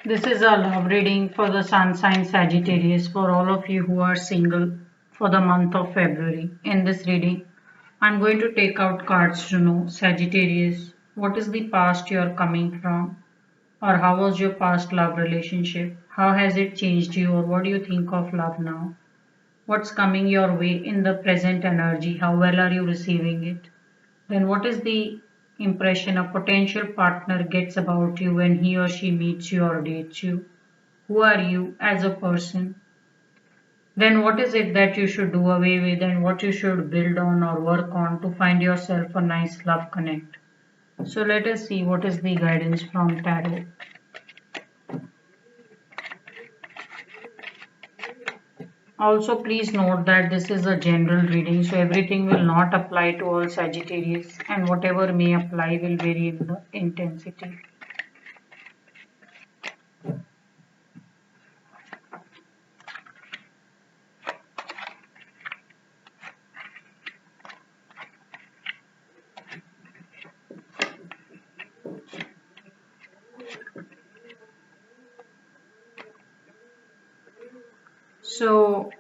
This is a love reading for the Sun sign Sagittarius for all of you who are single for the month of February. In this reading, I'm going to take out cards to know Sagittarius, what is the past you're coming from, or how was your past love relationship? How has it changed you, or what do you think of love now? What's coming your way in the present energy? How well are you receiving it? Then what is the impression a potential partner gets about you when he or she meets you or dates you? Who are you as a person? Then what is it that you should do away with and what you should build on or work on to find yourself a nice love connect? So let us see what is the guidance from tarot. Also, please note that this is a general reading, so everything will not apply to all Sagittarius, and whatever may apply will vary in the intensity. So,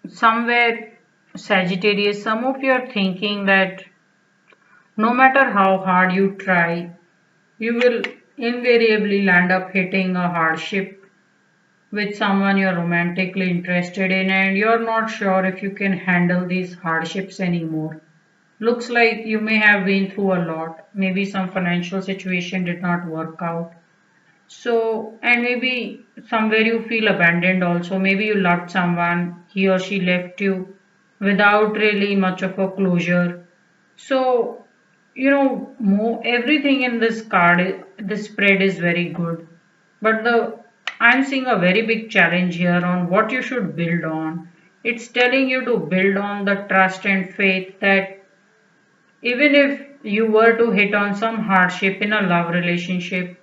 somewhere, Sagittarius, some of you are thinking that no matter how hard you try, you will invariably land up hitting a hardship with someone you're romantically interested in, and you're not sure if you can handle these hardships anymore. Looks like you may have been through a lot. Maybe some financial situation did not work out. So, and maybe somewhere you feel abandoned also. Maybe you loved someone, he or she left you without really much of a closure. So, everything in this card, this spread is very good. But I'm seeing a very big challenge here on what you should build on. It's telling you to build on the trust and faith that even if you were to hit on some hardship in a love relationship,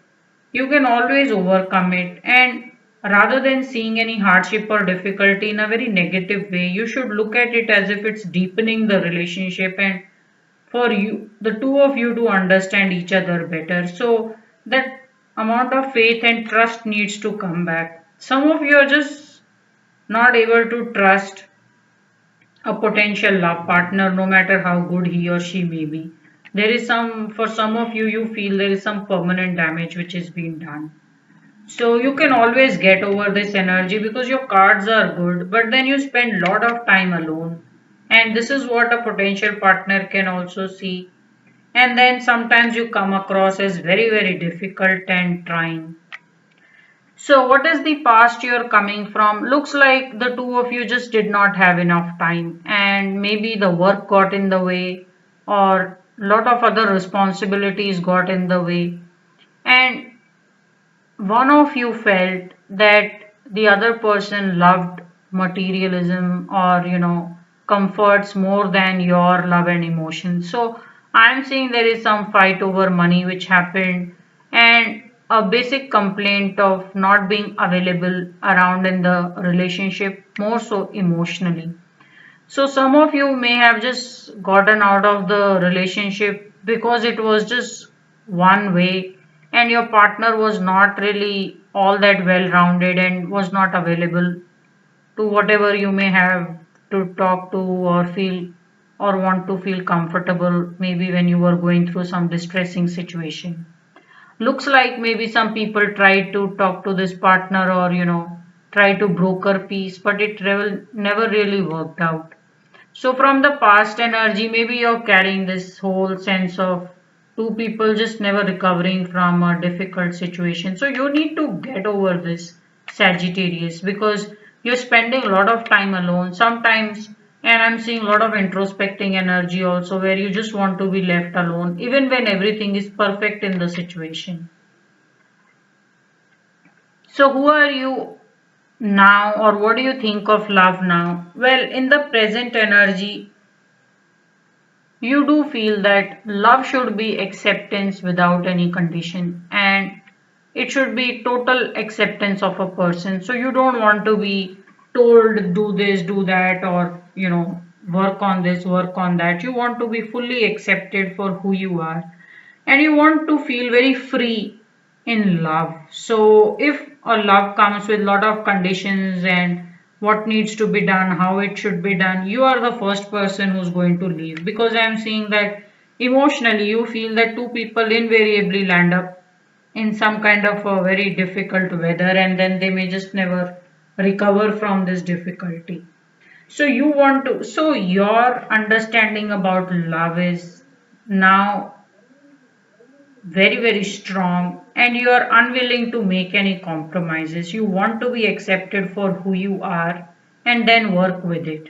you can always overcome it. And rather than seeing any hardship or difficulty in a very negative way, you should look at it as if it's deepening the relationship and for you, the two of you to understand each other better. So that amount of faith and trust needs to come back. Some of you are just not able to trust a potential love partner, no matter how good he or she may be. There is some, for some of you, you feel there is some permanent damage which is being done. So you can always get over this energy because your cards are good, but then you spend a lot of time alone. And this is what a potential partner can also see. And then sometimes you come across as very, very difficult and trying. So, what is the past you're coming from? Looks like the two of you just did not have enough time, and maybe the work got in the way, or lot of other responsibilities got in the way, and one of you felt that the other person loved materialism or comforts more than your love and emotion. So I'm seeing there is some fight over money which happened, and a basic complaint of not being available around in the relationship, more so emotionally. So some of you may have just gotten out of the relationship because it was just one way and your partner was not really all that well rounded and was not available to whatever you may have to talk to or feel or want to feel comfortable maybe when you were going through some distressing situation. Looks like maybe some people tried to talk to this partner or try to broker peace, but it never really worked out. So from the past energy, maybe you're carrying this whole sense of two people just never recovering from a difficult situation. So you need to get over this, Sagittarius, because you're spending a lot of time alone sometimes, and I'm seeing a lot of introspecting energy also where you just want to be left alone even when everything is perfect in the situation. So who are you now, or what do you think of love now? Well, in the present energy, you do feel that love should be acceptance without any condition, and it should be total acceptance of a person. So you don't want to be told do this, do that, or work on this, work on that. You want to be fully accepted for who you are. and you want to feel very free in love. So if a love comes with lot of conditions and what needs to be done, how it should be done, you are the first person who's going to leave, because I am seeing that emotionally you feel that two people invariably land up in some kind of a very difficult weather, and then they may just never recover from this difficulty. So you want to, so your understanding about love is now very strong, and you are unwilling to make any compromises. You want to be accepted for who you are and then work with it.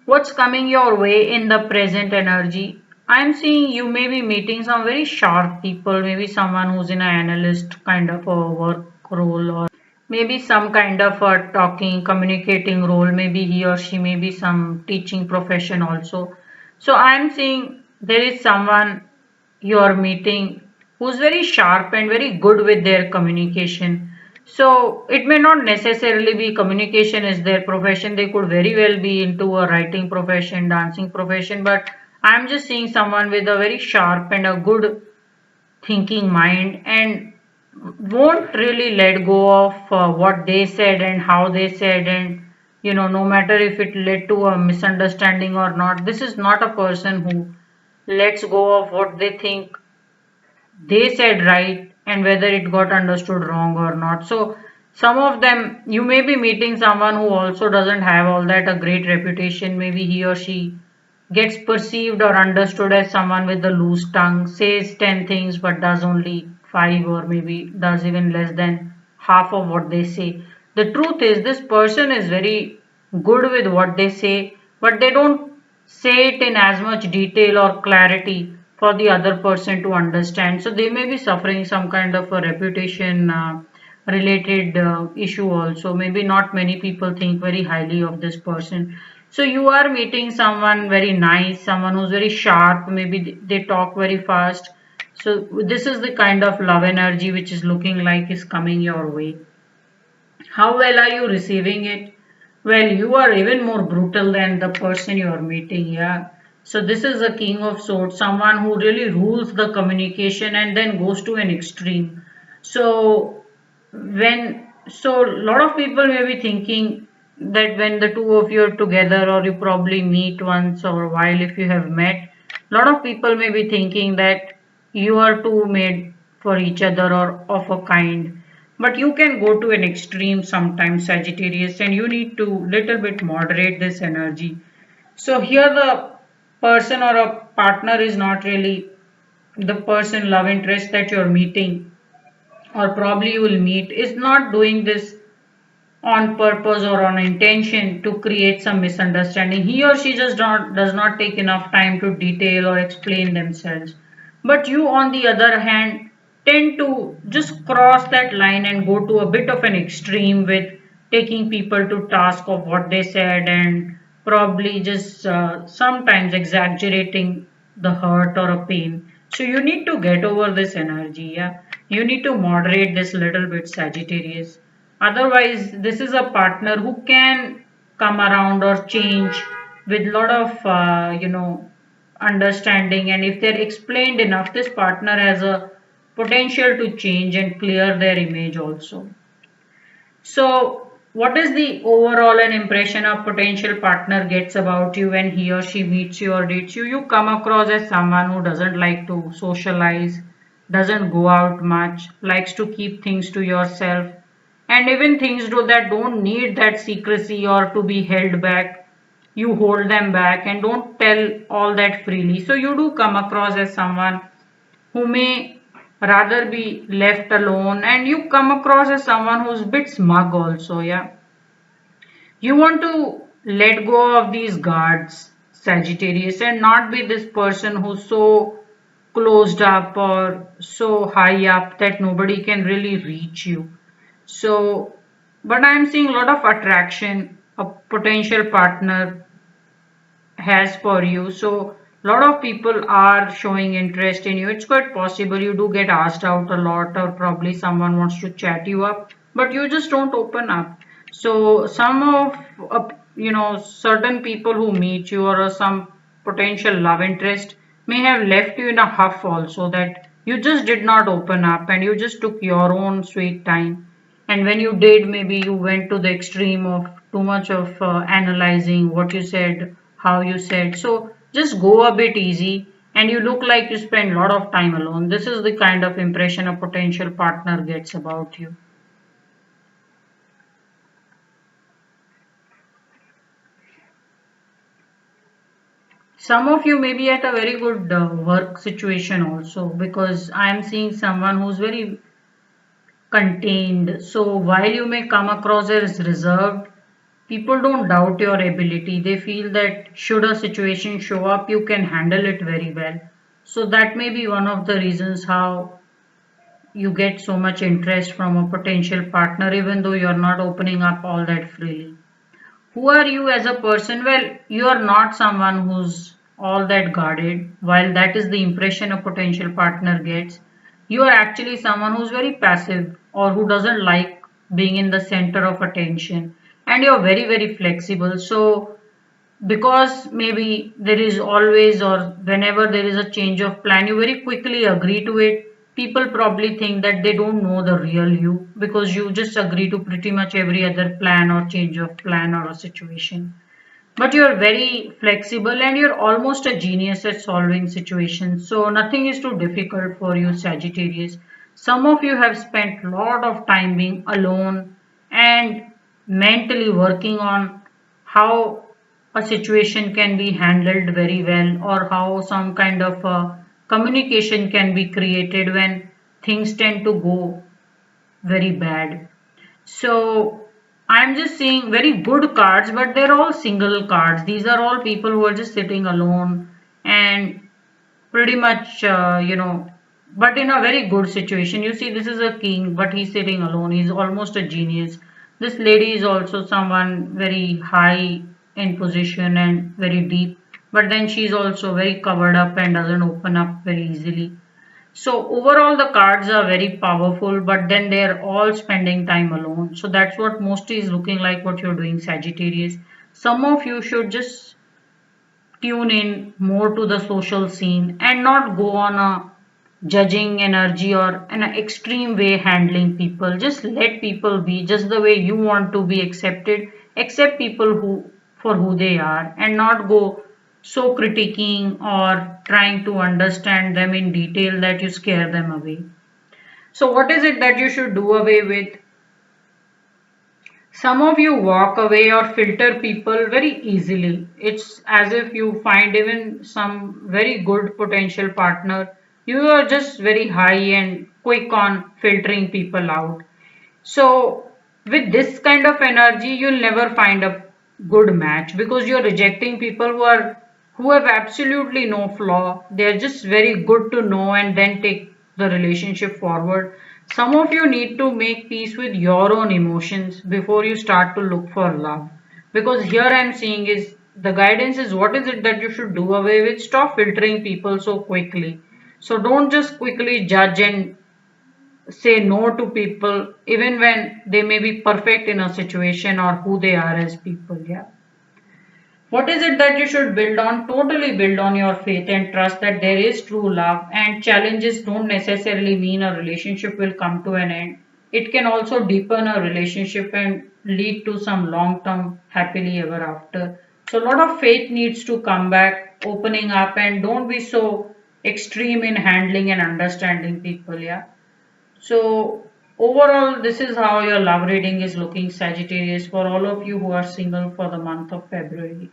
What's coming your way in the present energy? I'm seeing you may be meeting some very sharp people, maybe someone who's in an analyst kind of a work role, or maybe some kind of a talking, communicating role. Maybe he or she may be some teaching profession also. So I'm seeing there is someone you're meeting who's very sharp and very good with their communication. So it may not necessarily be communication is their profession. They could very well be into a writing profession, dancing profession, but I'm just seeing someone with a very sharp and a good thinking mind, and won't really let go of what they said and how they said, and no matter if it led to a misunderstanding or not, this is not a person who lets go of what they think they said right and whether it got understood wrong or not. So some of them, you may be meeting someone who also doesn't have all that a great reputation. Maybe he or she gets perceived or understood as someone with a loose tongue, says 10 things but does only 5, or maybe does even less than half of what they say. The truth is, this person is very good with what they say, but they don't say it in as much detail or clarity for the other person to understand. So they may be suffering some kind of a reputation related issue also. Maybe not many people think very highly of this person. So you are meeting someone very nice, someone who's very sharp, maybe they talk very fast. So this is the kind of love energy which is looking like is coming your way. How well are you receiving it? Well, you are even more brutal than the person you are meeting, yeah. So this is the King of Swords, someone who really rules the communication and then goes to an extreme. So so a lot of people may be thinking that when the two of you are together, or you probably meet once or a while if you have met, a lot of people may be thinking that you are two made for each other or of a kind, but you can go to an extreme sometimes, Sagittarius, and you need to little bit moderate this energy. So here the person or a partner is not really the person love interest that you're meeting, or probably you will meet, is not doing this on purpose or on intention to create some misunderstanding. He or she just does not take enough time to detail or explain themselves. But you, on the other hand, tend to just cross that line and go to a bit of an extreme with taking people to task of what they said, and probably just sometimes exaggerating the hurt or a pain. So you need to get over this energy, yeah. You need to moderate this little bit, Sagittarius. Otherwise, this is a partner who can come around or change with lot of understanding, and if they're explained enough, this partner has a potential to change and clear their image also. So, what is the overall an impression a potential partner gets about you when he or she meets you or dates you? You come across as someone who doesn't like to socialize, doesn't go out much, likes to keep things to yourself, and even things that don't need that secrecy or to be held back, you hold them back and don't tell all that freely. So you do come across as someone who may rather be left alone, and you come across as someone who's a bit smug also, yeah. You want to let go of these guards, Sagittarius, and not be this person who's so closed up or so high up that nobody can really reach you. So, but I'm seeing a lot of attraction a potential partner has for you. So a lot of people are showing interest in you. It's quite possible you do get asked out a lot, or probably someone wants to chat you up, but you just don't open up. So some of certain people who meet you, or some potential love interest may have left you in a huff also, that you just did not open up and you just took your own sweet time. And when you did, maybe you went to the extreme of too much of analyzing what you said, how you said. So just go a bit easy and you look like you spend a lot of time alone. This is the kind of impression a potential partner gets about you. Some of you may be at a very good work situation also, because I am seeing someone who's very contained. So while you may come across as reserved, people don't doubt your ability. They feel that should a situation show up, you can handle it very well. So that may be one of the reasons how you get so much interest from a potential partner, even though you're not opening up all that freely. Who are you as a person? Well, you are not someone who's all that guarded. While that is the impression a potential partner gets, you are actually someone who's very passive or who doesn't like being in the center of attention. And you're very, very flexible. So because maybe there is always or whenever there is a change of plan, you very quickly agree to it. People probably think that they don't know the real you because you just agree to pretty much every other plan or change of plan or a situation. But you're very flexible and you're almost a genius at solving situations. So nothing is too difficult for you, Sagittarius. Some of you have spent a lot of time being alone and mentally working on how a situation can be handled very well, or how some kind of communication can be created when things tend to go very bad. So I'm just seeing very good cards, but they're all single cards. These are all people who are just sitting alone and pretty much, but in a very good situation. You see, this is a king, but he's sitting alone. He's almost a genius. This lady is also someone very high in position and very deep, but then she's also very covered up and doesn't open up very easily. So overall the cards are very powerful, but then they're all spending time alone. So that's what mostly is looking like what you're doing, Sagittarius. Some of you should just tune in more to the social scene and not go on a judging energy or an extreme way handling people. Just let people be just the way you want to be accepted. Accept people who for who they are and not go so critiquing or trying to understand them in detail that you scare them away. So what is it that you should do away with? Some of you walk away or filter people very easily. It's as if you find even some very good potential partner. You are just very high and quick on filtering people out. So, with this kind of energy, you'll never find a good match because you're rejecting people who have absolutely no flaw. They're just very good to know and then take the relationship forward. Some of you need to make peace with your own emotions before you start to look for love. Because here I'm seeing is the guidance is what is it that you should do away with? Stop filtering people so quickly. So don't just quickly judge and say no to people even when they may be perfect in a situation or who they are as people. Yeah. What is it that you should build on? Totally build on your faith and trust that there is true love, and challenges don't necessarily mean a relationship will come to an end. It can also deepen a relationship and lead to some long term happily ever after. So, a lot of faith needs to come back, opening up, and don't be so extreme in handling and understanding people. Yeah. So, overall, this is how your love reading is looking, Sagittarius, for all of you who are single for the month of February.